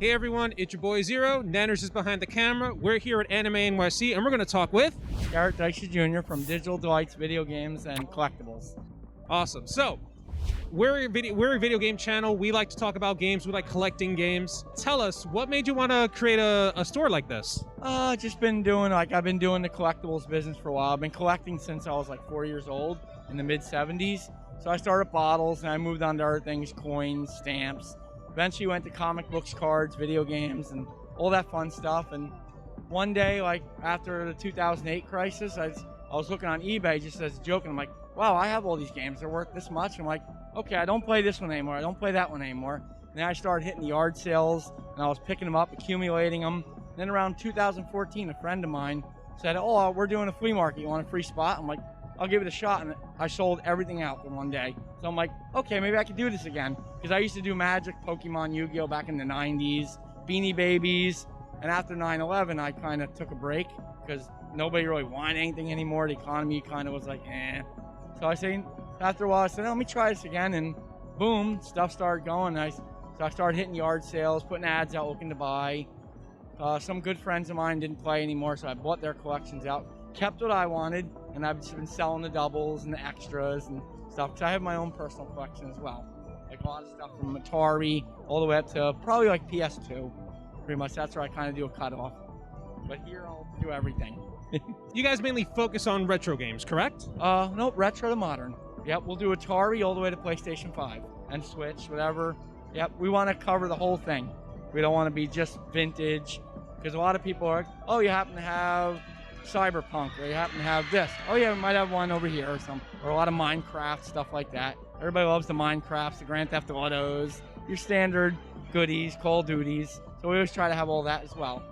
Hey everyone, it's your boy Zero. Nanners is behind the camera. We're here at Anime NYC and we're going to talk with Garrett Dicey Jr. from Digital Delightz Video Games and Collectibles. Awesome. So, we're a video game channel. We like to talk about games. We like collecting games. Tell us, what made you want to create a store like this? Just been doing, I've been doing the collectibles business for a while. I've been collecting since I was like 4 years old in the mid-70s. So I started bottles and I moved on to other things, coins, stamps. Eventually went to comic books, cards, video games, and all that fun stuff. And one day, like after the 2008 crisis, I was looking on eBay just as a joke, and I'm like, wow, I have all these games. They're worth this much. I'm like, okay, I don't play this one anymore. I don't play that one anymore. And then I started hitting the yard sales, and I was picking them up, accumulating them. And then around 2014, a friend of mine said, oh, we're doing a flea market. You want a free spot? I'm like, I'll give it a shot. And I sold everything out in one day. So I'm like, okay, maybe I could do this again. Because I used to do Magic, Pokemon, Yu-Gi-Oh! Back in the 90s, Beanie Babies. And after 9/11, I kind of took a break because nobody really wanted anything anymore. The economy kind of was like, eh. So I said, after a while, I said, let me try this again. And boom, stuff started going. So I started hitting yard sales, putting ads out, looking to buy. Some good friends of mine didn't play anymore, so I bought their collections out, kept what I wanted, and I've just been selling the doubles and the extras and stuff, because I have my own personal collection as well. Like a lot of stuff from Atari all the way up to probably like PS2. Pretty much that's where I kind of do a cutoff. But here I'll do everything. You guys mainly focus on retro games, correct? Nope, retro to modern. Yep, we'll do Atari all the way to PlayStation 5 and Switch, whatever. Yep, we want to cover the whole thing. We don't want to be just vintage, because a lot of people are like, oh, you happen to have Cyberpunk, or you happen to have this. Oh yeah, we might have one over here or something. Or a lot of Minecraft, stuff like that. Everybody loves the Minecrafts, the Grand Theft Autos, your standard goodies, Call of Duties. So we always try to have all that as well.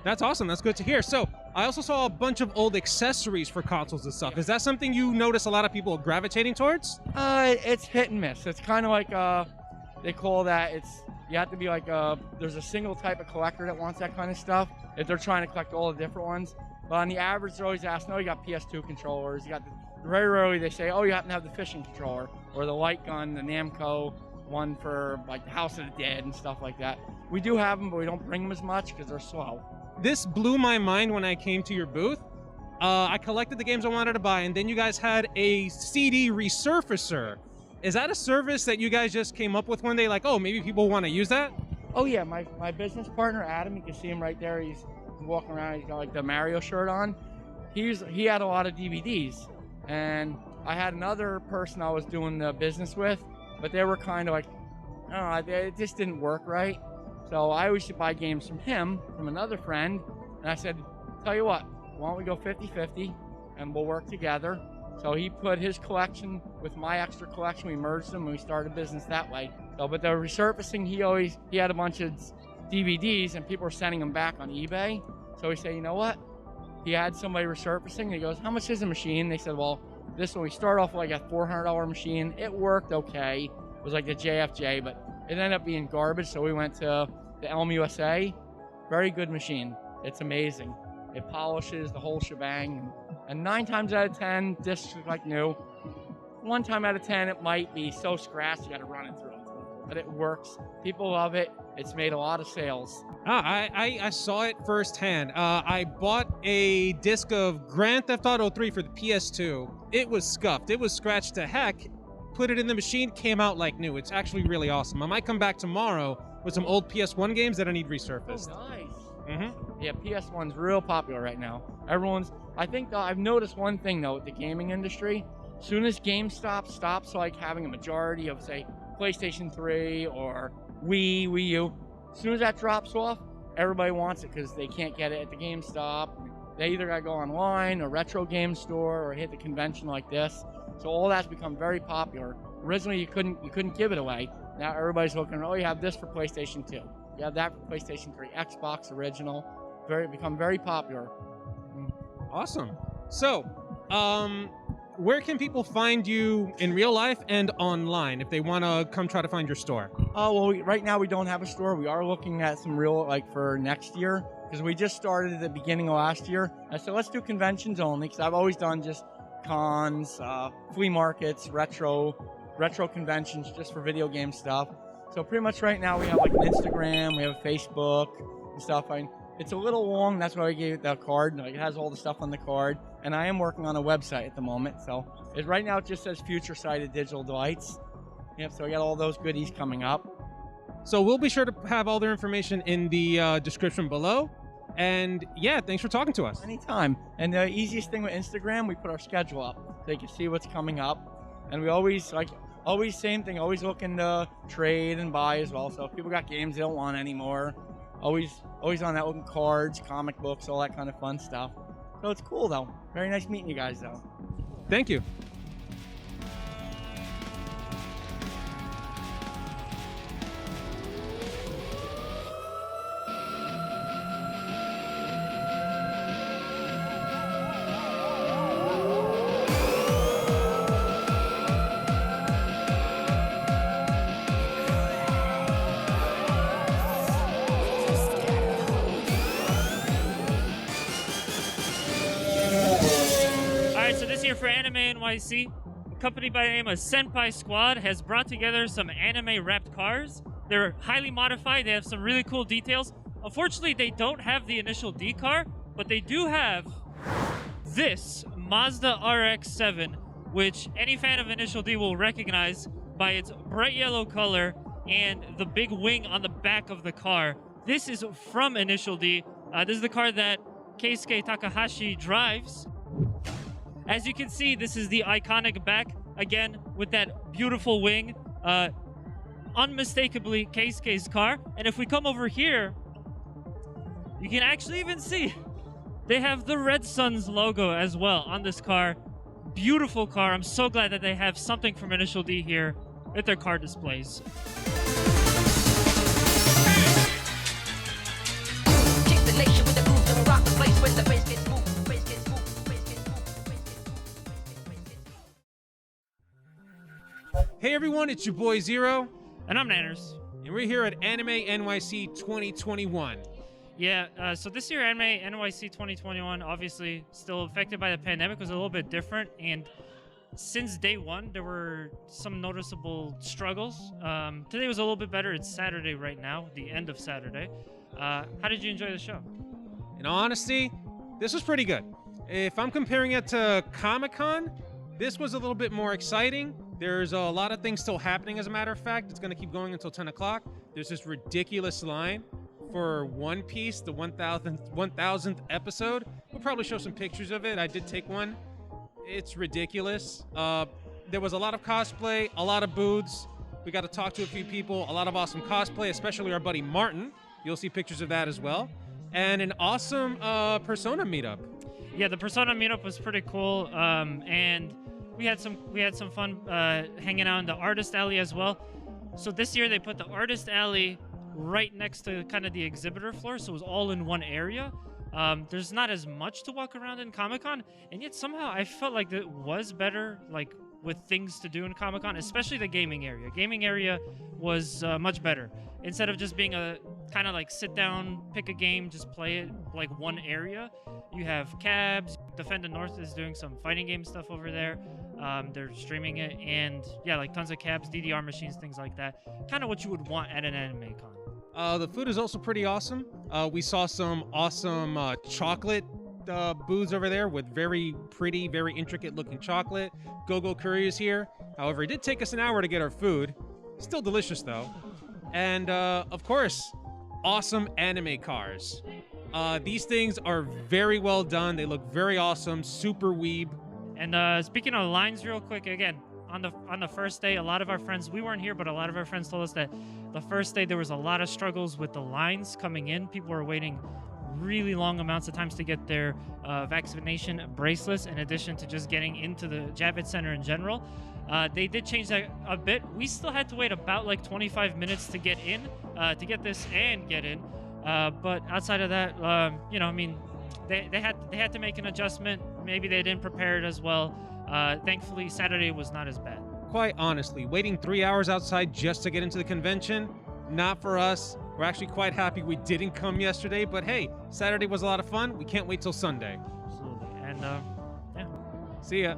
That's awesome. That's good to hear. So I also saw a bunch of old accessories for consoles and stuff. Yeah. Is that something you notice a lot of people gravitating towards? It's hit and miss. It's kind of like, they call that, you have to be like, there's a single type of collector that wants that kind of stuff, if they're trying to collect all the different ones. But on the average, they're always asking, oh, you got PS2 controllers, you got very rarely they say, oh, you happen to have the fishing controller, or the light gun, the Namco one for like the House of the Dead and stuff like that. We do have them, but we don't bring them as much because they're slow. This blew my mind when I came to your booth. I collected the games I wanted to buy, and then you guys had a CD resurfacer. Is that a service that you guys just came up with one day, like, oh, maybe people want to use that? Oh yeah, my business partner, Adam, you can see him right there. He's walking around, he's got like the Mario shirt on. He had a lot of DVDs, and I had another person I was doing the business with, but they were kind of like, I don't know, it just didn't work right. So I always should buy games from him, from another friend, and I said, tell you what, why don't we go 50-50 and we'll work together. So he put his collection with my extra collection, we merged them and we started a business that way. So, but the resurfacing, he had a bunch of DVDs and people were sending them back on eBay. So we said, you know what? He had somebody resurfacing and he goes, how much is a machine? They said, well, this one, we started off with like a $400 machine. It worked okay. It was like the JFJ, but it ended up being garbage. So we went to the Elm USA. Very good machine. It's amazing. It polishes the whole shebang. And 9 times out of 10, discs look like new. 1 time out of 10, it might be so scratched, you gotta run it through. But it works. People love it. It's made a lot of sales. I saw it firsthand. I bought a disc of Grand Theft Auto 3 for the PS2. It was scuffed. It was scratched to heck. Put it in the machine, came out like new. It's actually really awesome. I might come back tomorrow with some old PS1 games that I need resurfaced. Oh, nice. Mm-hmm. Yeah, PS1's real popular right now. I think I've noticed one thing though with the gaming industry. Soon as GameStop stops like having a majority of, say, PlayStation 3 or Wii U. As soon as that drops off, everybody wants it because they can't get it at the GameStop. They either got to go online or retro game store or hit the convention like this. So all that's become very popular. Originally, you couldn't give it away. Now everybody's looking. Oh, you have this for PlayStation 2. You have that for PlayStation 3. Xbox original. Become very popular. Awesome. So, where can people find you in real life and online if they want to come try to find your store? Well, right now we don't have a store. We are looking at some real, for next year, because we just started at the beginning of last year. So let's do conventions only, because I've always done just cons, flea markets, retro conventions just for video game stuff. So pretty much right now we have an Instagram, we have a Facebook and stuff. It's a little long, that's why I gave it the card. It has all the stuff on the card. And I am working on a website at the moment. So right now it just says Future Sighted Digital Delightz. Yep, so I got all those goodies coming up. So we'll be sure to have all their information in the description below. And yeah, thanks for talking to us. Anytime. And the easiest thing with Instagram, we put our schedule up so you can see what's coming up. And we always same thing, always looking to trade and buy as well. So if people got games they don't want anymore, always on that, looking cards, comic books, all that kind of fun stuff. So it's cool though. Very nice meeting you guys though. Thank you. For Anime NYC, a company by the name of Senpai Squad has brought together some anime wrapped cars. They're highly modified. They have some really cool details. Unfortunately, they don't have the Initial D car, but they do have this Mazda Rx7, which any fan of Initial D will recognize by its bright yellow color and the big wing on the back of the car. This is from Initial D. This is the car that Keisuke Takahashi drives. As you can see, this is the iconic back, again, with that beautiful wing. Unmistakably Keisuke's car. And if we come over here, you can actually even see they have the Red Suns logo as well on this car. Beautiful car. I'm so glad that they have something from Initial D here at their car displays. Kick the nation with the groove and rock the place when the bass gets moved. Hey everyone, it's your boy Zero. And I'm Nanners. And we're here at Anime NYC 2021. Yeah, so this year Anime NYC 2021, obviously still affected by the pandemic, was a little bit different. And since day one, there were some noticeable struggles. Today was a little bit better. It's Saturday right now, the end of Saturday. How did you enjoy the show? In all honesty, this was pretty good. If I'm comparing it to Comic-Con, this was a little bit more exciting. There's a lot of things still happening, as a matter of fact. It's going to keep going until 10 o'clock. There's this ridiculous line for One Piece, the 1000th episode. We'll probably show some pictures of it. I did take one. It's ridiculous. There was a lot of cosplay, a lot of booths. We got to talk to a few people, a lot of awesome cosplay, especially our buddy Martin. You'll see pictures of that as well. And an awesome Persona meetup. Yeah, the Persona meetup was pretty cool. And we had some fun hanging out in the artist alley as well. So this year they put the artist alley right next to kind of the exhibitor floor, so it was all in one area. There's not as much to walk around in Comic-Con, and yet somehow I felt like it was better, like with things to do in Comic-Con, especially the gaming area. Gaming area was much better. Instead of just being a kind of like sit down, pick a game, just play it like one area, you have catJAMz. Defend the North is doing some fighting game stuff over there. They're streaming it, and yeah, like tons of catJAMz, DDR machines, things like that. Kind of what you would want at an anime con. The food is also pretty awesome. We saw some awesome chocolate booths over there with very pretty, very intricate looking chocolate. Go-Go Curry is here. However, it did take us an hour to get our food. Still delicious though. And of course, awesome anime cars. These things are very well done. They look very awesome, super weeb. And speaking of lines real quick, again, on the first day, a lot of our friends, we weren't here, but a lot of our friends told us that the first day there was a lot of struggles with the lines coming in. People were waiting really long amounts of times to get their vaccination bracelets, in addition to just getting into the Javits Center in general. They did change that a bit. We still had to wait about like 25 minutes to get in, to get this and get in. But outside of that, you know, I mean, they had to make an adjustment. Maybe they didn't prepare it as well. Thankfully, Saturday was not as bad. Quite honestly, waiting 3 hours outside just to get into the convention, not for us. We're actually quite happy we didn't come yesterday, but hey, Saturday was a lot of fun. We can't wait till Sunday. Absolutely. And yeah. See ya.